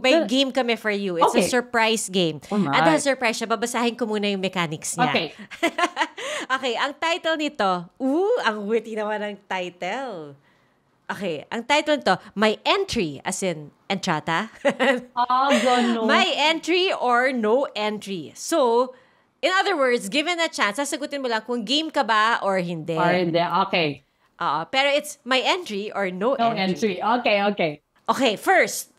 May game kami for you. It's a Okay. surprise game. Oh my. At dahil surprise siya, babasahin ko muna yung mechanics niya. Okay. Okay, ang title nito, ang witty naman ng title. Okay, ang title nito, My Entry, as in, entrata. Gano. My entry or no entry. So, in other words, given a chance, sasagutin mo lang kung game ka ba or hindi. Or hindi. Okay. Pero it's my entry or no, No entry. entry. Okay. Okay, first,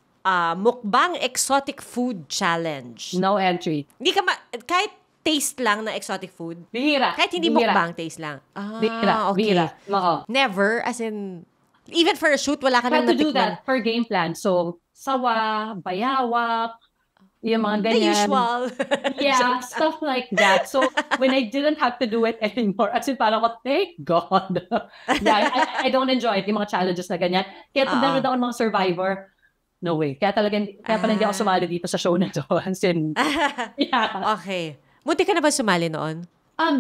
mukbang exotic food challenge. No entry. Hindi ka kahit taste lang na exotic food. Bihira. Kahit hindi Bihira. mukbang, taste lang. Bihira. Okay. Bihira. Oo. Never, as in, even for a shoot, wala ka Had nang to do natikman. that for game plan. So, sawa, bayawak, yung mga The ganyan. usual. Yeah, stuff like that. So, when I didn't have to do it anymore, as in parang ko, thank God. Yeah, I don't enjoy it, yung mga challenges na ganyan. Kaya pag nanonood ako ng mga Survivor, no way. Kaya pala hindi ako sumali dito sa show na to. As in, yeah. Okay. Munti ka na ba sumali noon?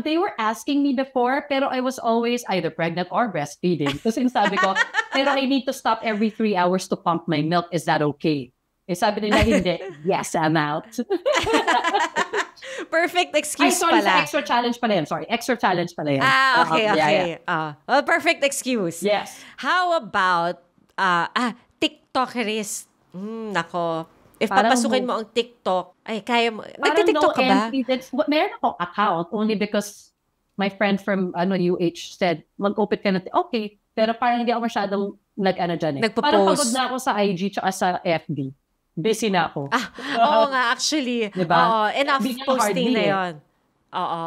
They were asking me before, pero I was always either pregnant or breastfeeding. So sinasabi ko, pero I need to stop every 3 hours to pump my milk. Is that okay? Eh sabi nila, hindi. Yes, I'm out. Perfect Ay, excuse sorry, pala. sa extra challenge pala yan. Sorry, extra challenge pala yan. Okay. Yeah. Well, perfect excuse. Yes. How about, TikTokerist? Nako. If Parang papasukin mo ang TikTok, ay, kaya mo. Parang Nagtitiktok ka ba? entry. Meron akong account only because my friend from UH said, mag-open ka na. Okay. Pero parang hindi ako masyadong dyan eh. Nagpo-post. Parang pagod na ako sa IG tsaka sa FB. Busy na ako. Oo nga, actually. Diba? Oo, enough Hindi nga posting hardly na eh. yon. Oo.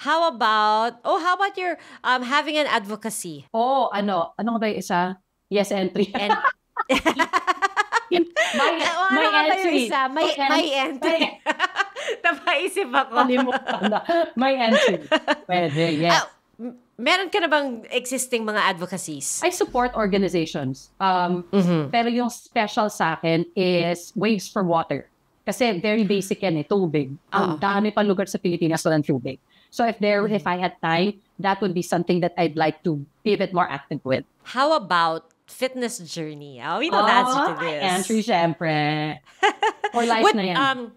How about your having an advocacy? Ano ba yung isa? Yes, entry. And my entry. My entry. Napaisip ako. Kalimutan na. My entry. Pwede, yes. Meron ka na bang existing mga advocacies? I support organizations. Pero yung special sa akin is Waves for Water. Kasi very basic yan eh, tubig. Ang dami pa lugar sa Pilipinas walang tubig. So if I had time, that would be something that I'd like to pivot more active with. How about fitness journey? We know the answer to this. Entry, syempre. Or life na yan.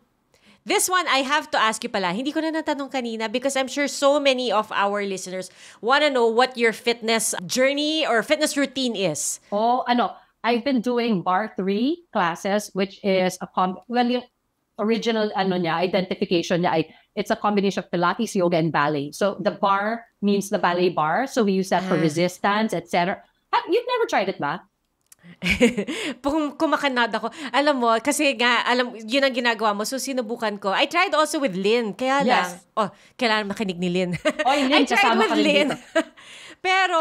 This one, I have to ask you pala. Hindi ko na natanong kanina because I'm sure so many of our listeners want to know what your fitness journey or fitness routine is. I've been doing Bar 3 classes, which is yung original identification niya it's a combination of Pilates, yoga, and ballet. So the bar means the ballet bar. So we use that for resistance, etc. You've never tried it ba? Kumakanad ako. Alam mo, kasi nga, yun ang ginagawa mo. So, sinubukan ko. I tried also with Lynn. Kaya lang, kailangan makinig ni Lynn. Lynn, I tried with Lynn. Dito. Pero,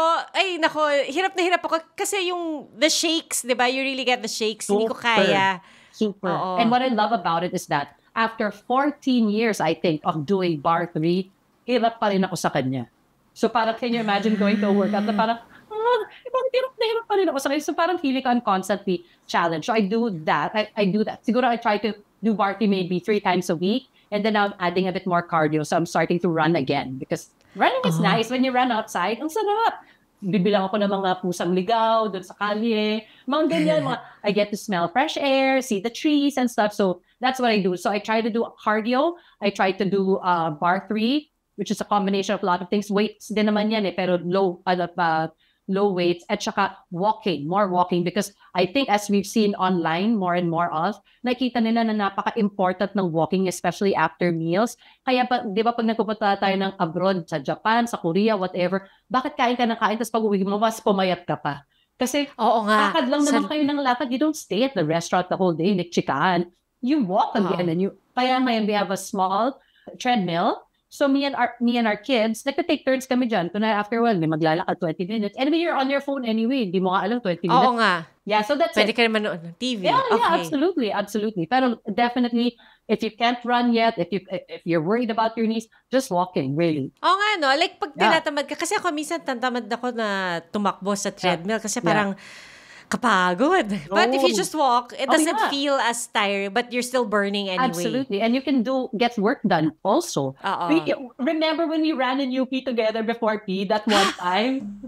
hirap na hirap ako. Kasi the shakes, di ba? You really get the shakes. Hindi ko kaya. Super. Oo. And what I love about it is that after 14 years, I think, of doing Bar 3, hirap pa rin ako sa kanya. So, parang, can you imagine going to a workout na parang, hirap pa rin ako sa kanya. So, parang feeling ko I'm constantly challenged. So, I do that. I do that. Siguro I try to do Bar 3 maybe 3 times a week. And then I'm adding a bit more cardio. So, I'm starting to run again. Because running is nice when you run outside. Ang sarap. Bibilang ako ng mga pusang ligaw doon sa kalye. Mga ganyan. I get to smell fresh air, see the trees and stuff. So, that's what I do. So, I try to do cardio. I try to do Bar 3, which is a combination of a lot of things. Weights din naman yan pero low weights, at saka more walking, because I think as we've seen online more and more of, nakita nila na napaka-important ng walking, especially after meals. Kaya di ba pag nagpupunta tayo ng abroad, sa Japan, sa Korea, whatever, bakit kain ka ng kain, tapos pag uwi mo, mas pumayat ka pa? Kasi lakad lang naman kayo ng lakad. You don't stay at the restaurant the whole day, nagchikaan. You walk again, and kaya ngayon we have a small treadmill. So me and our kids, nagka-take turns kami dyan. Kung after a while, may maglalakad 20 minutes. And you're on your phone anyway. Hindi mo nga alam 20 minutes. Oo nga. Yeah, so that's Pwede it. ka naman noon ng TV. Yeah, Okay. absolutely. Pero definitely, if you can't run yet, if you're worried about your knees, just walking, really. Oo nga, no? Like, pag tinatamad ka, kasi ako minsan tantamad ako na tumakbo sa treadmill kasi parang kapagod. But if you just walk, it doesn't feel as tiring, but you're still burning anyway. Absolutely. And you can get work done also. Remember when we ran in UP together before P, that one time?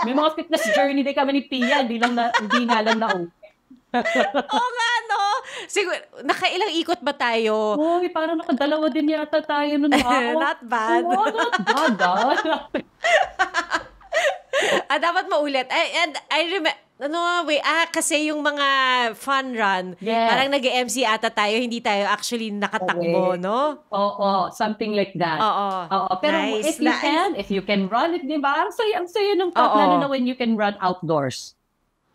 May mga fitness journey din kami ni Pia, hindi nga lang na Oo nga, no? Siguro, nakailang ikot ba tayo? Uy, parang nakadalawa din yata tayo nun. Not bad. Oh, not bad. Dapat maulit. And I remember, kasi yung mga fun run, Yes. parang nag-MC ata tayo, hindi tayo actually nakatakbo, Okay. no? Oo, something like that. Oo. Pero Nice. if you can run it, di ba? Ang saya nung Oo. lalo na when you can run outdoors.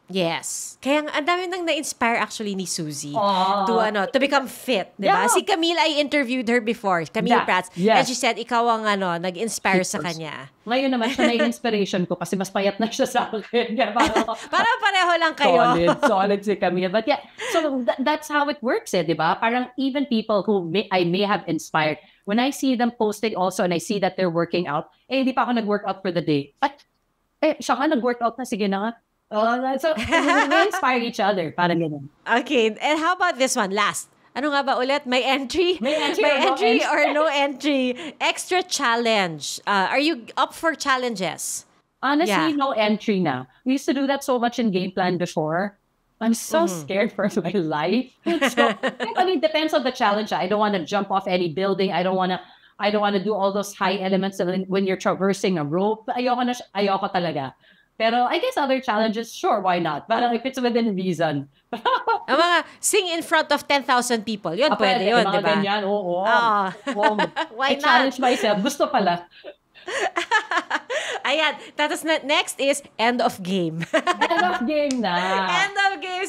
Yes. Kaya ang dami nang na-inspire actually ni Suzy Oo. to become fit, 'di ba? Yeah. Si Camille, I interviewed her before, Camille Yeah. Prats, Yes. and she said ikaw ang nag-inspire sa Of course. kanya. Ngayon naman siya na inspiration ko kasi mas payat na siya sa akin. Kaya parang, Para pareho lang kayo. solid si Camille. But yeah, so that's how it works, di ba? Parang even people who I may have inspired, when I see them posting also and I see that they're working out, hindi pa ako nag-workout for the day. Siya nga nag-workout na, sige na nga. So, we inspire each other. Parang ganun. Okay, and how about this one? Last. Ano nga ba ulit? May entry? May entry or or no no entry? Extra challenge. Are you up for challenges? Honestly, Yeah. no entry now. We used to do that so much in game plan before. I'm so scared for my life. So, I mean, depends on the challenge. I don't want to jump off any building. I don't want to do all those high elements when you're traversing a rope. Ayoko talaga. Pero I guess other challenges, sure, why not? Parang if it's within reason. Ang mga sing in front of 10,000 people. Yun, pwede yun, di mga ba? ganyan, oo. Oo. Why I not? challenge myself. Gusto pala. Ayan. Tapos next is end of game. End of game na. End of game.